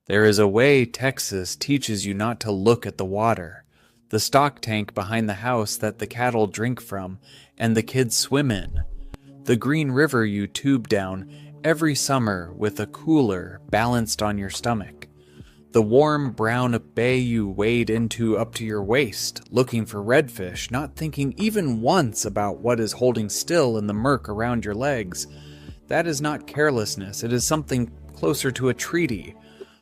There is a way Texas teaches you not to look at the water, the stock tank behind the house that the cattle drink from and the kids swim in, the green river you tube down every summer with a cooler balanced on your stomach, the warm brown bay you wade into up to your waist, looking for redfish, not thinking even once about what is holding still in the murk around your legs. That is not carelessness, it is something closer to a treaty,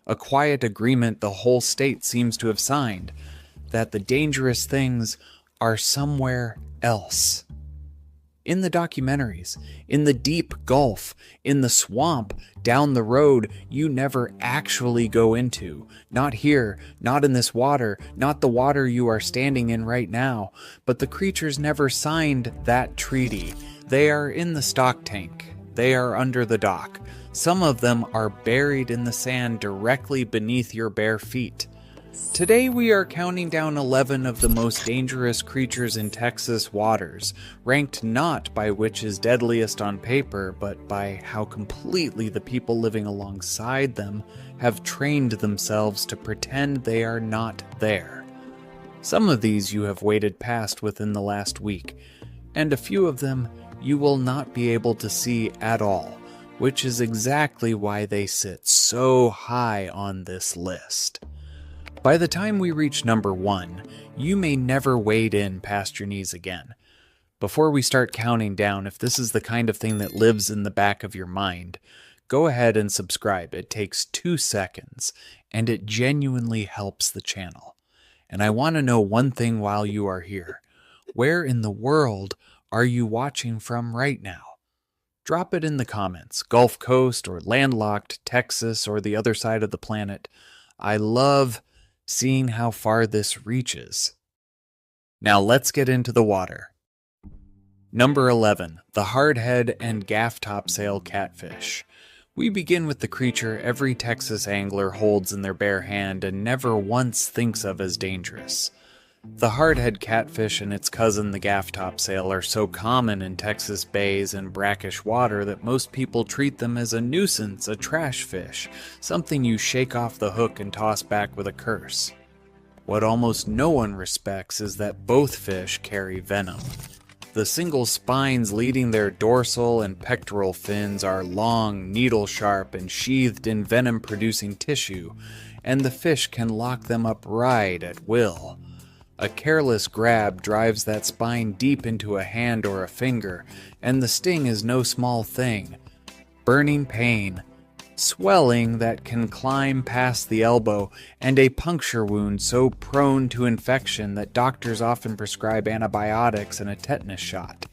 a quiet agreement the whole state seems to have signed, that the dangerous things are somewhere else. In the documentaries, in the deep gulf, in the swamp, down the road you never actually go into. Not here, not in this water, not the water you are standing in right now, but the creatures never signed that treaty. They are in the stock tank. They are under the dock. Some of them are buried in the sand directly beneath your bare feet. Today we are counting down 11 of the most dangerous creatures in Texas waters, ranked not by which is deadliest on paper, but by how completely the people living alongside them have trained themselves to pretend they are not there. Some of these you have waded past within the last week, and a few of them you will not be able to see at all, which is exactly why they sit so high on this list. By the time we reach number 1, you may never wade in past your knees again. Before we start counting down, if this is the kind of thing that lives in the back of your mind, go ahead and subscribe. It takes 2 seconds, and it genuinely helps the channel. And I want to know one thing while you are here. Where in the world are you watching from right now? Drop it in the comments, Gulf Coast or landlocked Texas or the other side of the planet. I love seeing how far this reaches. Now let's get into the water. Number 11, the hardhead and gaff topsail catfish. We begin with the creature every Texas angler holds in their bare hand and never once thinks of as dangerous. The hardhead catfish and its cousin the gaff topsail are so common in Texas bays and brackish water that most people treat them as a nuisance, a trash fish, something you shake off the hook and toss back with a curse. What almost no one respects is that both fish carry venom. The single spines leading their dorsal and pectoral fins are long, needle-sharp, and sheathed in venom-producing tissue, and the fish can lock them up right at will. A careless grab drives that spine deep into a hand or a finger, and the sting is no small thing. Burning pain, swelling that can climb past the elbow, and a puncture wound so prone to infection that doctors often prescribe antibiotics and a tetanus shot.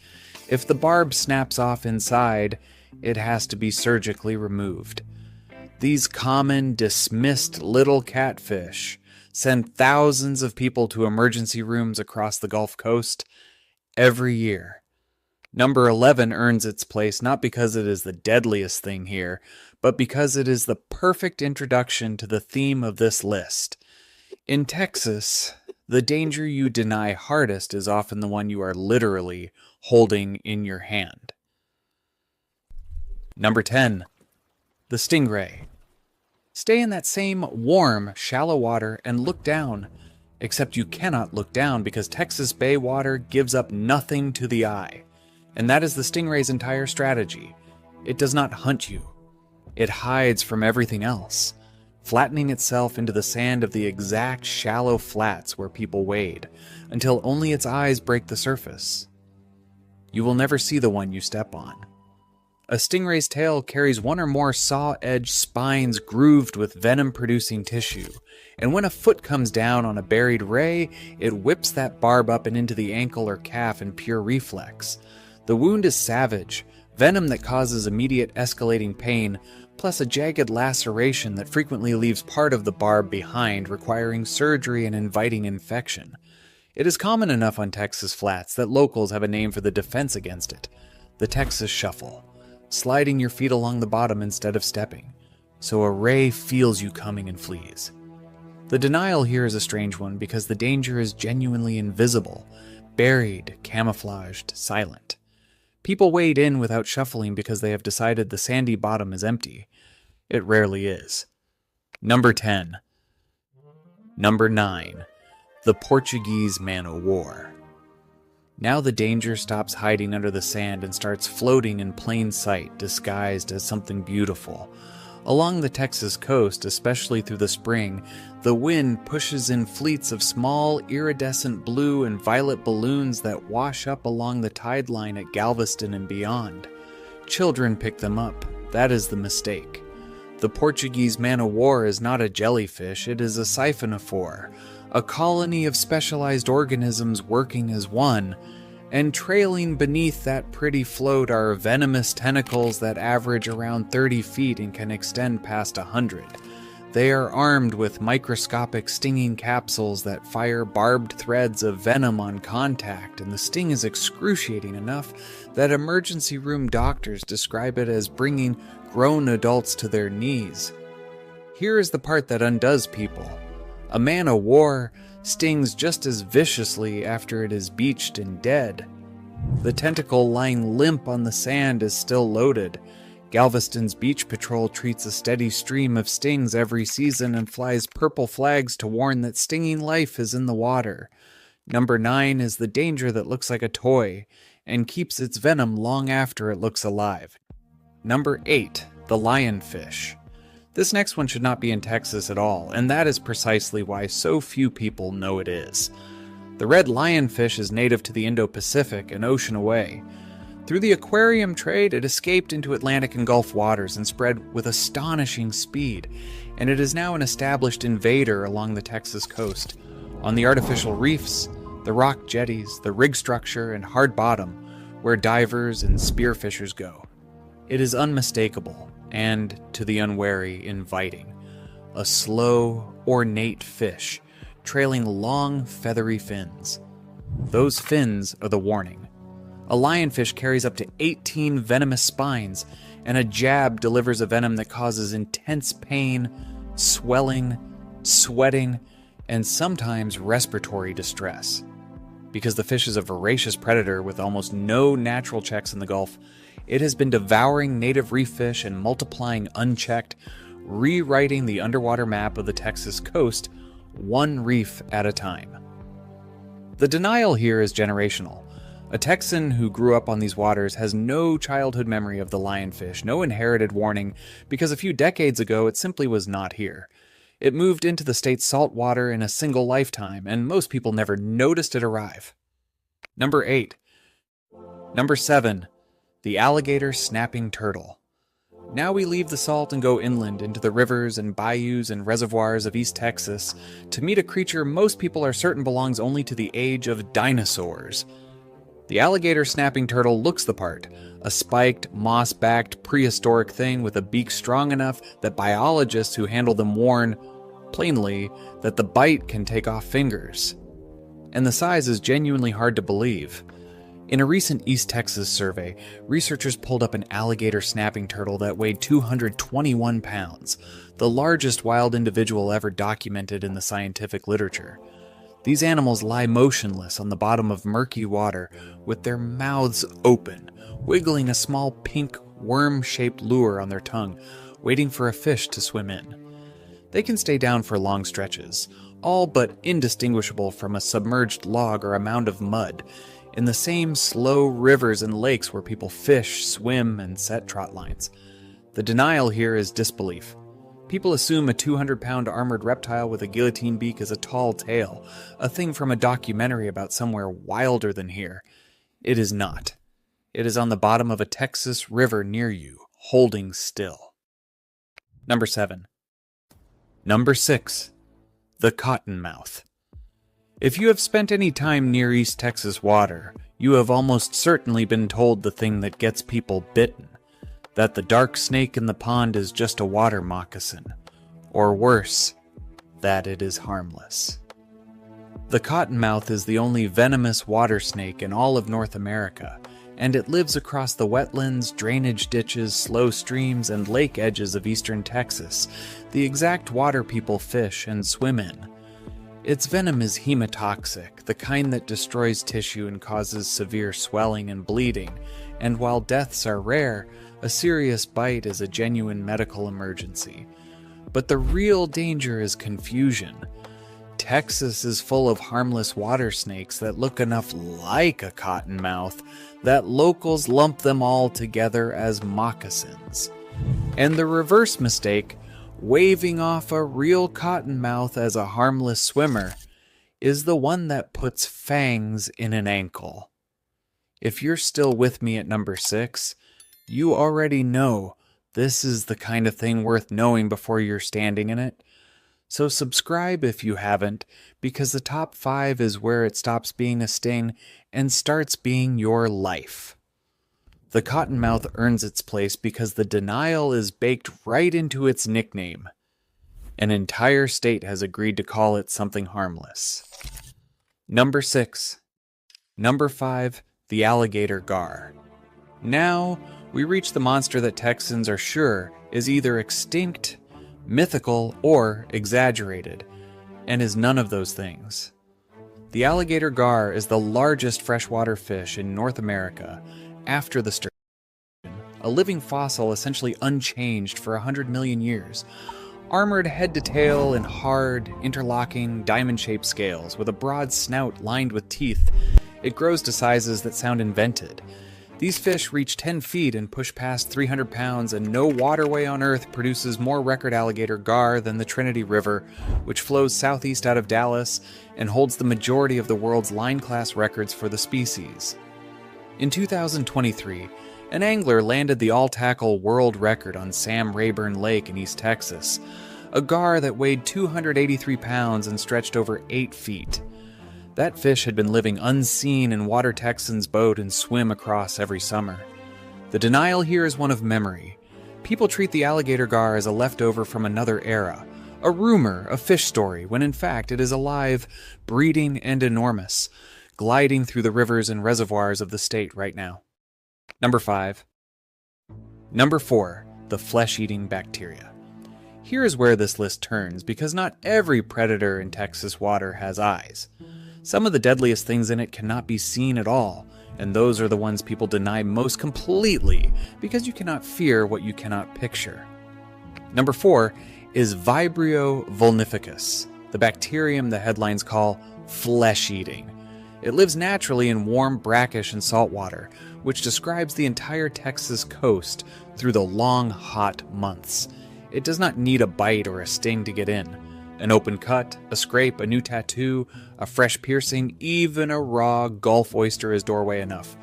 If the barb snaps off inside, it has to be surgically removed. These common, dismissed little catfish send thousands of people to emergency rooms across the Gulf Coast every year. Number 11 earns its place not because it is the deadliest thing here, but because it is the perfect introduction to the theme of this list. In Texas, the danger you deny hardest is often the one you are literally holding in your hand. Number 10, the stingray. Stay in that same warm, shallow water and look down. Except you cannot look down because Texas Bay water gives up nothing to the eye. And that is the stingray's entire strategy. It does not hunt you. It hides from everything else, flattening itself into the sand of the exact shallow flats where people wade, until only its eyes break the surface. You will never see the one you step on. A stingray's tail carries one or more saw-edged spines grooved with venom-producing tissue, and when a foot comes down on a buried ray, it whips that barb up and into the ankle or calf in pure reflex. The wound is savage, venom that causes immediate escalating pain, plus a jagged laceration that frequently leaves part of the barb behind, requiring surgery and inviting infection. It is common enough on Texas flats that locals have a name for the defense against it: the Texas Shuffle. Sliding your feet along the bottom instead of stepping, so a ray feels you coming and flees. The denial here is a strange one because the danger is genuinely invisible, buried, camouflaged, silent. People wade in without shuffling because they have decided the sandy bottom is empty. It rarely is. Number 10. Number 9. The Portuguese man-o'-war. Now the danger stops hiding under the sand and starts floating in plain sight, disguised as something beautiful. Along the Texas coast, especially through the spring, the wind pushes in fleets of small, iridescent blue and violet balloons that wash up along the tide line at Galveston and beyond. Children pick them up. That is the mistake. The Portuguese man-o'-war is not a jellyfish, it is a siphonophore, a colony of specialized organisms working as one, and trailing beneath that pretty float are venomous tentacles that average around 30 feet and can extend past 100. They are armed with microscopic stinging capsules that fire barbed threads of venom on contact, and the sting is excruciating enough that emergency room doctors describe it as bringing grown adults to their knees. Here is the part that undoes people. A man-o'-war stings just as viciously after it is beached and dead. The tentacle lying limp on the sand is still loaded. Galveston's beach patrol treats a steady stream of stings every season and flies purple flags to warn that stinging life is in the water. Number 9 is the danger that looks like a toy and keeps its venom long after it looks alive. Number 8, the lionfish. This next one should not be in Texas at all, and that is precisely why so few people know it is. The red lionfish is native to the Indo-Pacific, an ocean away. Through the aquarium trade, it escaped into Atlantic and Gulf waters and spread with astonishing speed, and it is now an established invader along the Texas coast. On the artificial reefs, the rock jetties, the rig structure, and hard bottom, where divers and spearfishers go. It is unmistakable, and, to the unwary, inviting. A slow, ornate fish, trailing long, feathery fins. Those fins are the warning. A lionfish carries up to 18 venomous spines, and a jab delivers a venom that causes intense pain, swelling, sweating, and sometimes respiratory distress. Because the fish is a voracious predator with almost no natural checks in the Gulf, it has been devouring native reef fish and multiplying unchecked, rewriting the underwater map of the Texas coast, one reef at a time. The denial here is generational. A Texan who grew up on these waters has no childhood memory of the lionfish, no inherited warning, because a few decades ago it simply was not here. It moved into the state's salt water in a single lifetime, and most people never noticed it arrive. Number 8. Number 7. The alligator snapping turtle. Now we leave the salt and go inland into the rivers and bayous and reservoirs of East Texas to meet a creature most people are certain belongs only to the age of dinosaurs. The alligator snapping turtle looks the part, a spiked, moss-backed, prehistoric thing with a beak strong enough that biologists who handle them warn, plainly, that the bite can take off fingers. And the size is genuinely hard to believe. In a recent East Texas survey, researchers pulled up an alligator snapping turtle that weighed 221 pounds, the largest wild individual ever documented in the scientific literature. These animals lie motionless on the bottom of murky water, with their mouths open, wiggling a small pink worm-shaped lure on their tongue, waiting for a fish to swim in. They can stay down for long stretches, all but indistinguishable from a submerged log or a mound of mud, in the same slow rivers and lakes where people fish, swim, and set trot lines. The denial here is disbelief. People assume a 200-pound armored reptile with a guillotine beak is a tall tale, a thing from a documentary about somewhere wilder than here. It is not. It is on the bottom of a Texas river near you, holding still. Number 7. Number 6. The cottonmouth. If you have spent any time near East Texas water, you have almost certainly been told the thing that gets people bitten, that the dark snake in the pond is just a water moccasin, or worse, that it is harmless. The cottonmouth is the only venomous water snake in all of North America, and it lives across the wetlands, drainage ditches, slow streams, and lake edges of eastern Texas, the exact water people fish and swim in. Its venom is hemotoxic, the kind that destroys tissue and causes severe swelling and bleeding, and while deaths are rare, a serious bite is a genuine medical emergency. But the real danger is confusion. Texas is full of harmless water snakes that look enough like a cottonmouth that locals lump them all together as moccasins. And the reverse mistake, waving off a real cottonmouth as a harmless swimmer, is the one that puts fangs in an ankle. If you're still with me at number 6, you already know this is the kind of thing worth knowing before you're standing in it. So subscribe if you haven't, because the top 5 is where it stops being a sting and starts being your life. The cottonmouth earns its place because the denial is baked right into its nickname. An entire state has agreed to call it something harmless. Number 6. Number 5, the alligator gar. Now, we reach the monster that Texans are sure is either extinct, mythical, or exaggerated, and is none of those things. The alligator gar is the largest freshwater fish in North America after the sturgeon, a living fossil essentially unchanged for 100 million years, armored head to tail in hard, interlocking, diamond-shaped scales with a broad snout lined with teeth. It grows to sizes that sound invented. These fish reach 10 feet and push past 300 pounds, and no waterway on Earth produces more record alligator gar than the Trinity River, which flows southeast out of Dallas and holds the majority of the world's line class records for the species. In 2023, an angler landed the all-tackle world record on Sam Rayburn Lake in East Texas, a gar that weighed 283 pounds and stretched over 8 feet. That fish had been living unseen in Water Texan's boat and swim across every summer. The denial here is one of memory. People treat the alligator gar as a leftover from another era, a rumor, a fish story, when in fact it is alive, breeding, and enormous, gliding through the rivers and reservoirs of the state right now. Number 5. Number 4, the flesh-eating bacteria. Here is where this list turns, because not every predator in Texas water has eyes. Some of the deadliest things in it cannot be seen at all, and those are the ones people deny most completely, because you cannot fear what you cannot picture. Number 4 is Vibrio vulnificus, the bacterium the headlines call flesh-eating. It lives naturally in warm, brackish, and salt water, which describes the entire Texas coast through the long, hot months. It does not need a bite or a sting to get in. An open cut, a scrape, a new tattoo, a fresh piercing, even a raw Gulf oyster is doorway enough.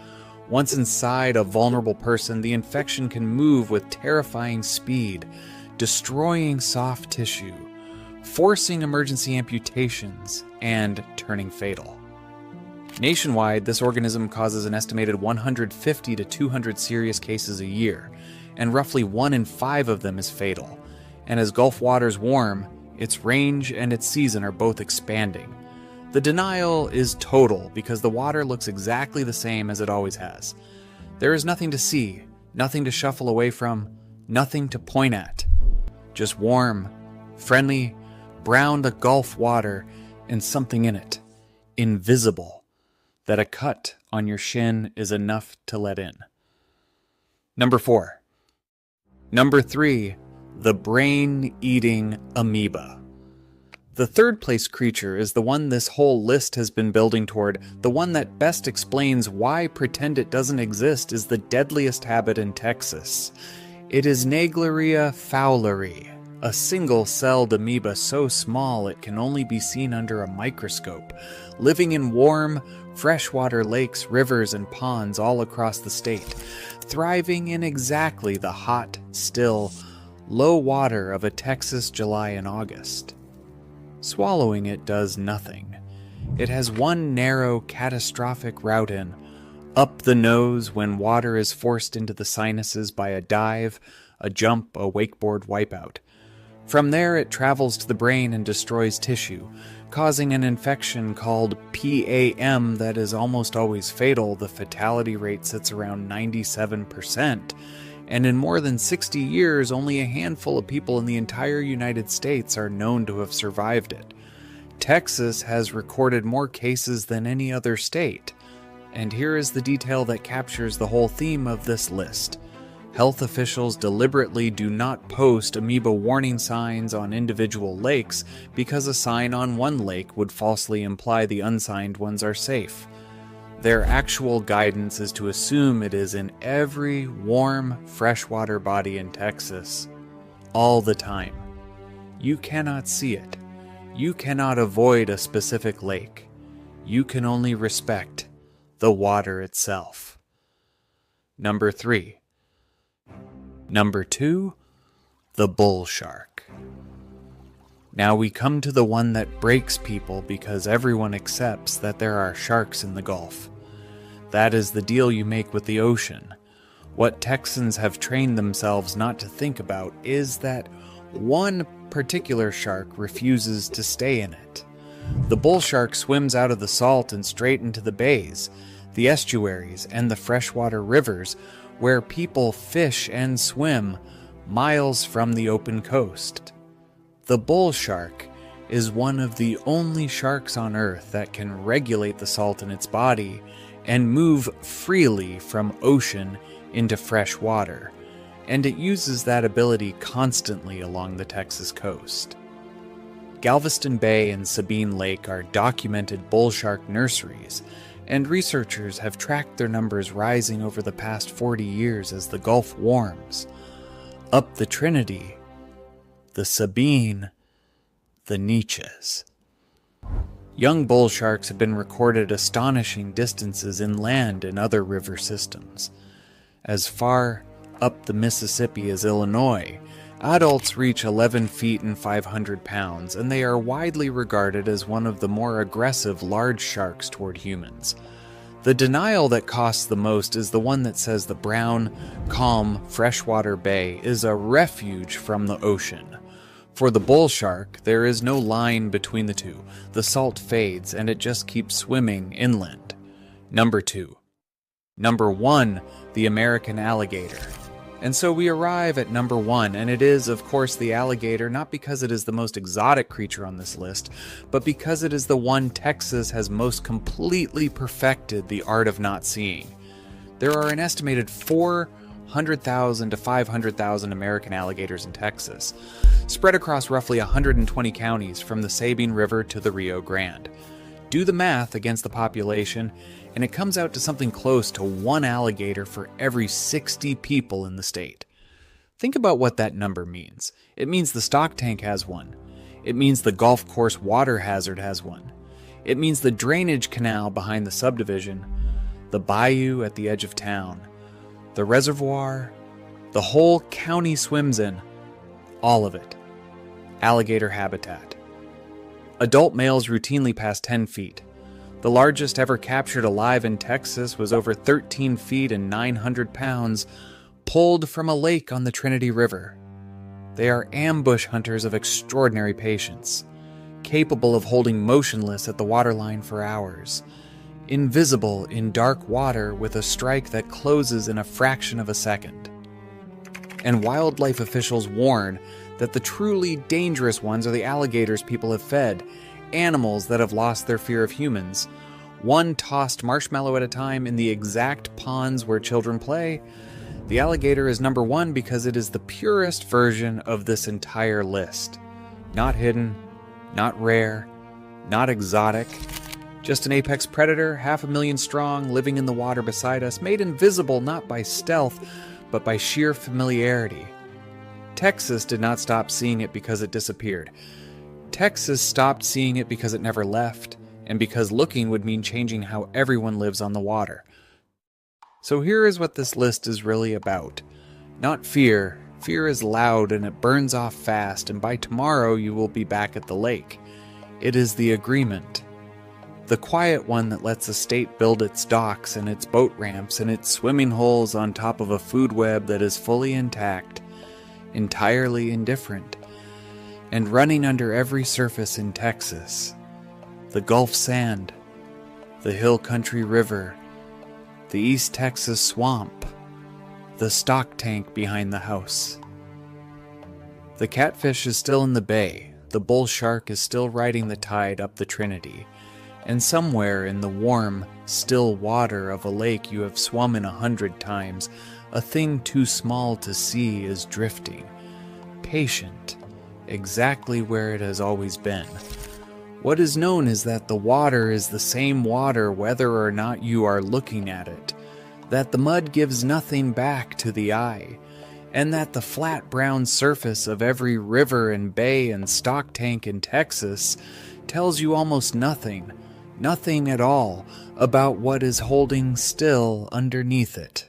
Once inside a vulnerable person, the infection can move with terrifying speed, destroying soft tissue, forcing emergency amputations, and turning fatal. Nationwide, this organism causes an estimated 150 to 200 serious cases a year, and roughly 1 in 5 of them is fatal. And as Gulf waters warm, its range and its season are both expanding. The denial is total because the water looks exactly the same as it always has. There is nothing to see, nothing to shuffle away from, nothing to point at. Just warm, friendly, brown to Gulf water and something in it, invisible, that a cut on your shin is enough to let in. Number 4. Number 3. The brain-eating amoeba. The third place creature is the one this whole list has been building toward, the one that best explains why pretend it doesn't exist is the deadliest habit in Texas. It is Naegleria fowleri, a single-celled amoeba so small it can only be seen under a microscope, living in warm, freshwater lakes, rivers, and ponds all across the state, thriving in exactly the hot, still, low water of a Texas July and August. Swallowing it does nothing. It has one narrow, catastrophic route in, up the nose when water is forced into the sinuses by a dive, a jump, a wakeboard wipeout. From there it travels to the brain and destroys tissue, causing an infection called PAM that is almost always fatal. The fatality rate sits around 97%. And in more than 60 years, only a handful of people in the entire United States are known to have survived it. Texas has recorded more cases than any other state. And here is the detail that captures the whole theme of this list. Health officials deliberately do not post amoeba warning signs on individual lakes because a sign on one lake would falsely imply the unsigned ones are safe. Their actual guidance is to assume it is in every warm, freshwater body in Texas, all the time. You cannot see it. You cannot avoid a specific lake. You can only respect the water itself. Number 3. Number 2, the bull shark. Now we come to the one that breaks people because everyone accepts that there are sharks in the Gulf. That is the deal you make with the ocean. What Texans have trained themselves not to think about is that one particular shark refuses to stay in it. The bull shark swims out of the salt and straight into the bays, the estuaries, and the freshwater rivers where people fish and swim miles from the open coast. The bull shark is one of the only sharks on Earth that can regulate the salt in its body and move freely from ocean into fresh water, and it uses that ability constantly along the Texas coast. Galveston Bay and Sabine Lake are documented bull shark nurseries, and researchers have tracked their numbers rising over the past 40 years as the Gulf warms. Up the Trinity, the Sabine, the Neches. Young bull sharks have been recorded astonishing distances inland in other river systems. As far up the Mississippi as Illinois, adults reach 11 feet and 500 pounds, and they are widely regarded as one of the more aggressive large sharks toward humans. The denial that costs the most is the one that says the brown, calm, freshwater bay is a refuge from the ocean. For the bull shark, there is no line between the two. The salt fades, and it just keeps swimming inland. Number 2. Number 1, the American alligator. And so we arrive at number 1, and it is, of course, the alligator, not because it is the most exotic creature on this list, but because it is the one Texas has most completely perfected the art of not seeing. There are an estimated 400,000 to 500,000 American alligators in Texas, spread across roughly 120 counties from the Sabine River to the Rio Grande. Do the math against the population, and it comes out to something close to 1 alligator for every 60 people in the state. Think about what that number means. It means the stock tank has one. It means the golf course water hazard has one. It means the drainage canal behind the subdivision, the bayou at the edge of town, the reservoir, the whole county swims in. All of it. Alligator habitat. Adult males routinely pass 10 feet. The largest ever captured alive in Texas was over 13 feet and 900 pounds, pulled from a lake on the Trinity River. They are ambush hunters of extraordinary patience, capable of holding motionless at the waterline for hours, invisible in dark water with a strike that closes in a fraction of a second. And wildlife officials warn that the truly dangerous ones are the alligators people have fed, animals that have lost their fear of humans, one tossed marshmallow at a time in the exact ponds where children play. The alligator is number 1 because it is the purest version of this entire list. Not hidden, not rare, not exotic, just an apex predator, 500,000 strong, living in the water beside us, made invisible not by stealth, but by sheer familiarity. Texas did not stop seeing it because it disappeared. Texas stopped seeing it because it never left, and because looking would mean changing how everyone lives on the water. So here is what this list is really about. Not fear. Fear is loud and it burns off fast, and by tomorrow you will be back at the lake. It is the agreement. The quiet one that lets a state build its docks and its boat ramps and its swimming holes on top of a food web that is fully intact, entirely indifferent, and running under every surface in Texas. The Gulf Sand, the Hill Country River, the East Texas Swamp, the stock tank behind the house. The catfish is still in the bay, the bull shark is still riding the tide up the Trinity, and somewhere in the warm, still water of a lake you have swum in 100 times, A thing too small to see is drifting, patient, exactly where it has always been. What is known is that the water is the same water whether or not you are looking at it, that the mud gives nothing back to the eye, and that the flat brown surface of every river and bay and stock tank in Texas tells you almost nothing, nothing at all, about what is holding still underneath it.